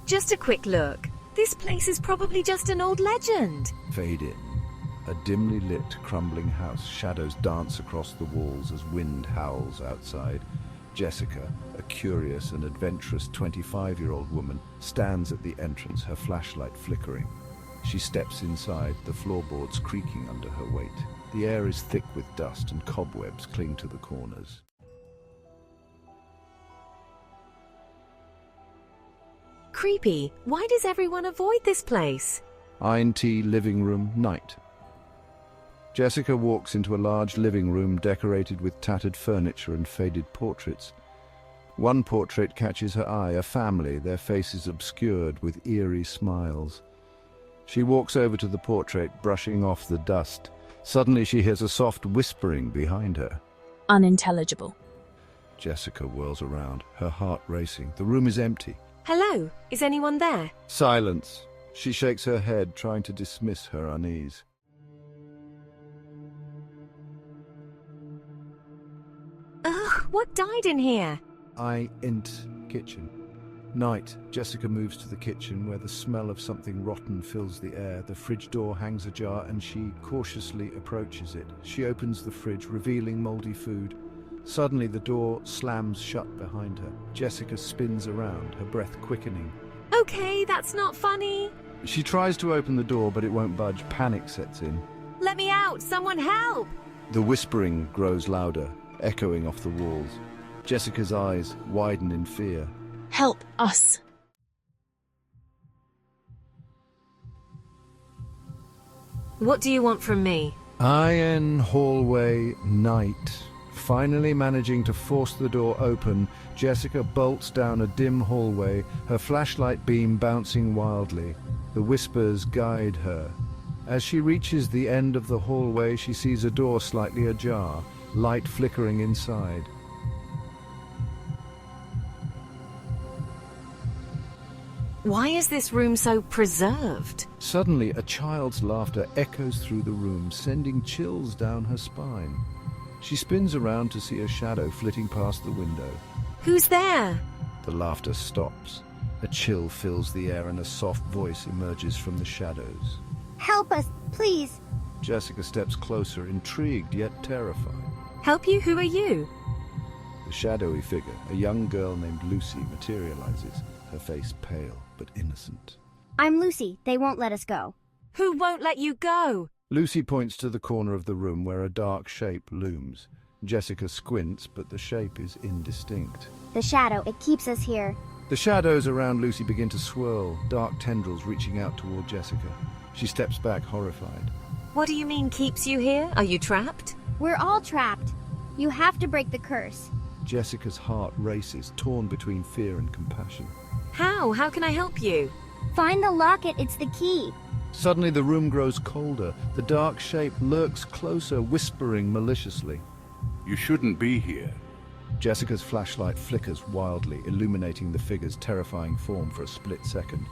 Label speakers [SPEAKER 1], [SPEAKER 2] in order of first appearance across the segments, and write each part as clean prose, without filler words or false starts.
[SPEAKER 1] Just a quick look. This place is probably just an old legend.
[SPEAKER 2] Fade in. A dimly lit, crumbling house. Shadows dance across the walls as wind howls outside. Jessica, a curious and adventurous 25-year-old woman, stands at the entrance, her flashlight flickering. She steps inside, the floorboards creaking under her weight. The air is thick with dust and cobwebs cling to the corners.
[SPEAKER 1] Creepy. Why does everyone avoid this place?
[SPEAKER 2] INT living room, night. Jessica walks into a large living room decorated with tattered furniture and faded portraits. One portrait catches her eye, a family, their faces obscured with eerie smiles. She walks over to the portrait, brushing off the dust. Suddenly she hears a soft whispering behind her.
[SPEAKER 3] Unintelligible.
[SPEAKER 2] Jessica whirls around, her heart racing. The room is empty.
[SPEAKER 1] Hello? Is anyone there?
[SPEAKER 2] Silence. She shakes her head, trying to dismiss her unease.
[SPEAKER 1] Ugh, what died in here?
[SPEAKER 2] Kitchen. Night. Jessica moves to the kitchen where the smell of something rotten fills the air. The fridge door hangs ajar and she cautiously approaches it. She opens the fridge, revealing moldy food. Suddenly the door slams shut behind her. Jessica spins around, her breath quickening.
[SPEAKER 1] Okay, that's not funny.
[SPEAKER 2] She tries to open the door, but it won't budge. Panic sets in.
[SPEAKER 1] Let me out! Someone help!
[SPEAKER 2] The whispering grows louder, echoing off the walls. Jessica's eyes widen in fear.
[SPEAKER 3] Help us.
[SPEAKER 1] What do you want from me?
[SPEAKER 2] Iron hallway, night. Finally managing to force the door open, Jessica bolts down a dim hallway, her flashlight beam bouncing wildly. The whispers guide her. As she reaches the end of the hallway, she sees a door slightly ajar, light flickering inside.
[SPEAKER 1] Why is this room so preserved?
[SPEAKER 2] Suddenly, a child's laughter echoes through the room, sending chills down her spine. She spins around to see a shadow flitting past the window.
[SPEAKER 1] Who's there?
[SPEAKER 2] The laughter stops. A chill fills the air and a soft voice emerges from the shadows.
[SPEAKER 4] Help us, please.
[SPEAKER 2] Jessica steps closer, intrigued yet terrified.
[SPEAKER 1] Help you? Who are you?
[SPEAKER 2] The shadowy figure, a young girl named Lucy, materializes, her face pale but innocent.
[SPEAKER 4] I'm Lucy. They won't let us go.
[SPEAKER 1] Who won't let you go?
[SPEAKER 2] Lucy points to the corner of the room where a dark shape looms. Jessica squints, but the shape is indistinct.
[SPEAKER 4] The shadow, it keeps us here.
[SPEAKER 2] The shadows around Lucy begin to swirl, dark tendrils reaching out toward Jessica. She steps back, horrified.
[SPEAKER 1] What do you mean keeps you here? Are you trapped?
[SPEAKER 4] We're all trapped. You have to break the curse.
[SPEAKER 2] Jessica's heart races, torn between fear and compassion.
[SPEAKER 1] How? How can I help you?
[SPEAKER 4] Find the locket, it's the key.
[SPEAKER 2] Suddenly the room grows colder. The dark shape lurks closer, whispering maliciously.
[SPEAKER 5] You shouldn't be here.
[SPEAKER 2] Jessica's flashlight flickers wildly, illuminating the figure's terrifying form for a split second.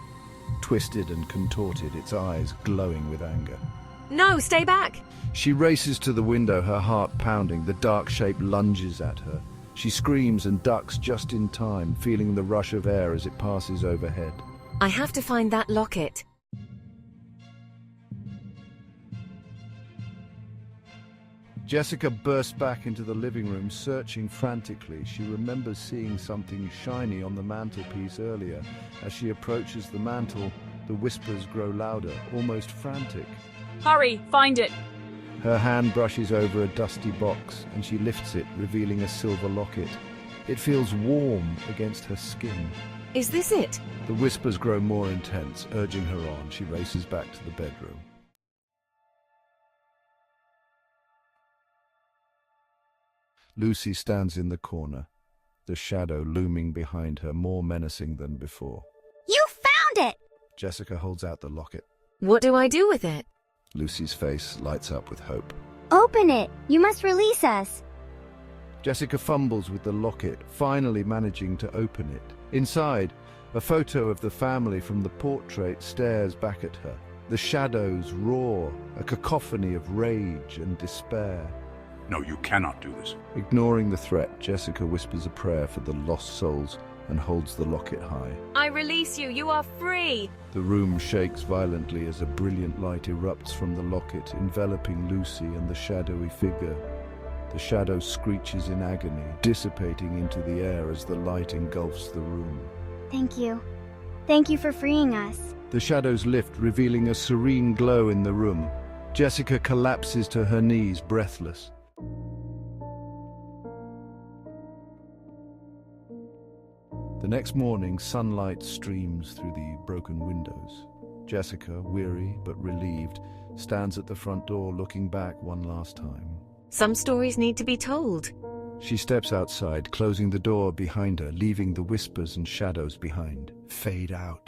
[SPEAKER 2] Twisted and contorted, its eyes glowing with anger.
[SPEAKER 1] No, stay back!
[SPEAKER 2] She races to the window, her heart pounding. The dark shape lunges at her. She screams and ducks just in time, feeling the rush of air as it passes overhead.
[SPEAKER 1] I have to find that locket.
[SPEAKER 2] Jessica bursts back into the living room, searching frantically. She remembers seeing something shiny on the mantelpiece earlier. As she approaches the mantel, the whispers grow louder, almost frantic.
[SPEAKER 3] Hurry, find it.
[SPEAKER 2] Her hand brushes over a dusty box, and she lifts it, revealing a silver locket. It feels warm against her skin.
[SPEAKER 1] Is this it?
[SPEAKER 2] The whispers grow more intense, urging her on. She races back to the bedroom. Lucy stands in the corner, the shadow looming behind her, more menacing than before.
[SPEAKER 4] You found it!
[SPEAKER 2] Jessica holds out the locket.
[SPEAKER 1] What do I do with it?
[SPEAKER 2] Lucy's face lights up with hope.
[SPEAKER 4] Open it! You must release us!
[SPEAKER 2] Jessica fumbles with the locket, finally managing to open it. Inside, a photo of the family from the portrait stares back at her. The shadows roar, a cacophony of rage and despair.
[SPEAKER 5] No, you cannot do this.
[SPEAKER 2] Ignoring the threat, Jessica whispers a prayer for the lost souls and holds the locket high.
[SPEAKER 1] I release you. You are free.
[SPEAKER 2] The room shakes violently as a brilliant light erupts from the locket, enveloping Lucy and the shadowy figure. The shadow screeches in agony, dissipating into the air as the light engulfs the room.
[SPEAKER 4] Thank you. Thank you for freeing us.
[SPEAKER 2] The shadows lift, revealing a serene glow in the room. Jessica collapses to her knees, breathless. The next morning, sunlight streams through the broken windows. Jessica, weary but relieved, stands at the front door looking back one last time.
[SPEAKER 1] Some stories need to be told.
[SPEAKER 2] She steps outside, closing the door behind her, leaving the whispers and shadows behind. Fade out.